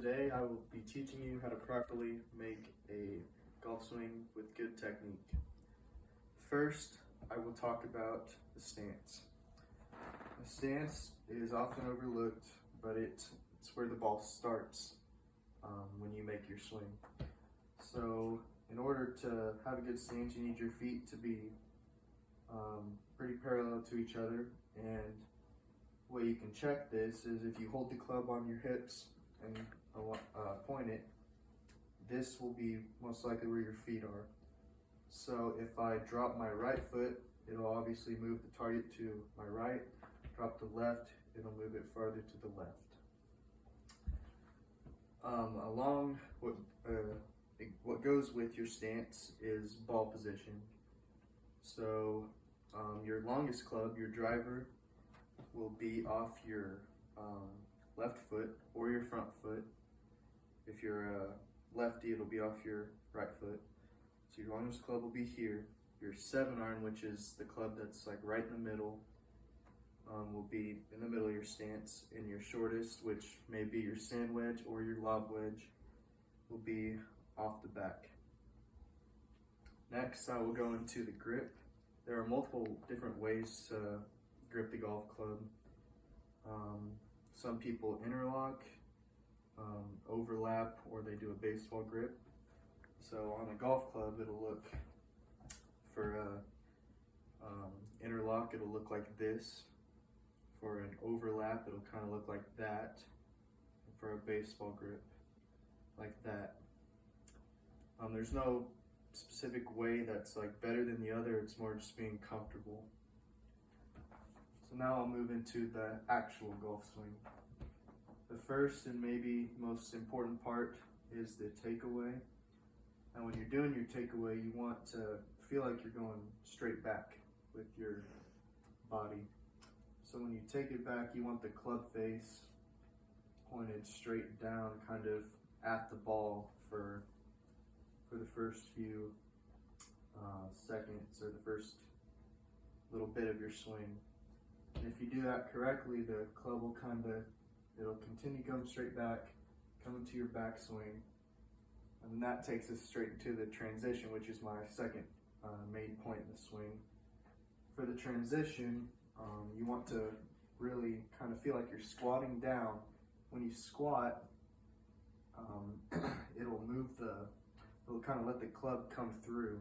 Today I will be teaching you how to properly make a golf swing with good technique. First, I will talk about the stance. The stance is often overlooked, but it's where the ball starts when you make your swing. So in order to have a good stance, you need your feet to be pretty parallel to each other, and the way you can check this is if you hold the club on your hips and point it, this will be most likely where your feet are. So if I drop my right foot, it'll obviously move the target to my right. Drop the left, it'll move it farther to the left. Along what goes with your stance is ball position. So your longest club, your driver, will be off your left foot or your front foot. If you're a lefty, it'll be off your right foot. So your longest club will be here. Your 7-iron, which is the club that's like right in the middle, will be in the middle of your stance. And your shortest, which may be your sand wedge or your lob wedge, will be off the back. Next, I will go into the grip. There are multiple different ways to grip the golf club. Some people interlock, overlap, or they do a baseball grip. So on a golf club, it'll look, for interlock, it'll look like this. For an overlap, it'll kind of look like that. For a baseball grip, like that. There's no specific way that's like better than the other. It's more just being comfortable. So now I'll move into the actual golf swing. The first and maybe most important part is the takeaway. And when you're doing your takeaway, you want to feel like you're going straight back with your body. So when you take it back, you want the club face pointed straight down, kind of at the ball for the first few seconds, or the first little bit of your swing. And if you do that correctly, the club will it'll continue going straight back, come into your backswing, and then that takes us straight into the transition, which is my second main point in the swing. For the transition, you want to really kind of feel like you're squatting down. When you squat, it'll kind of let the club come through.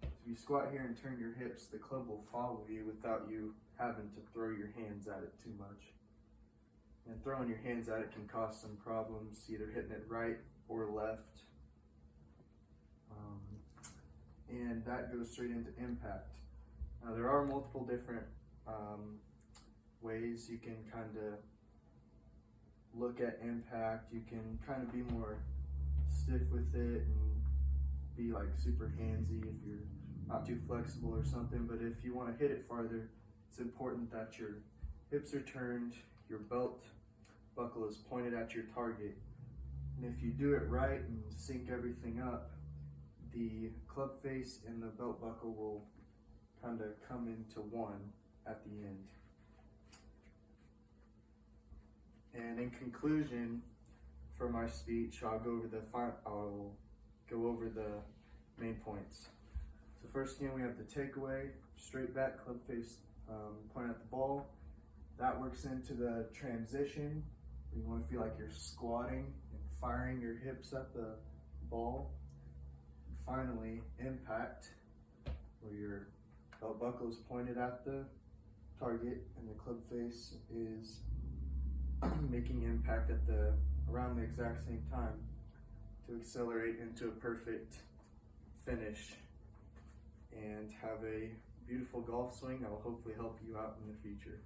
So if you squat here and turn your hips, the club will follow you without you having to throw your hands at it too much. And throwing your hands at it can cause some problems, either hitting it right or left. And that goes straight into impact. Now there are multiple different ways you can kind of look at impact. You can kind of be more stiff with it and be like super handsy if you're not too flexible or something. But if you want to hit it farther, it's important that your hips are turned, your belt buckle is pointed at your target. And if you do it right and sync everything up, the club face and the belt buckle will kind of come into one at the end. And in conclusion, for my speech, I'll go over the main points. So first again, we have the takeaway, straight back, club face, point at the ball. That works into the transition. You want to feel like you're squatting and firing your hips at the ball. And finally, impact, where your belt buckle is pointed at the target and the club face is making impact at around the exact same time to accelerate into a perfect finish and have a beautiful golf swing that will hopefully help you out in the future.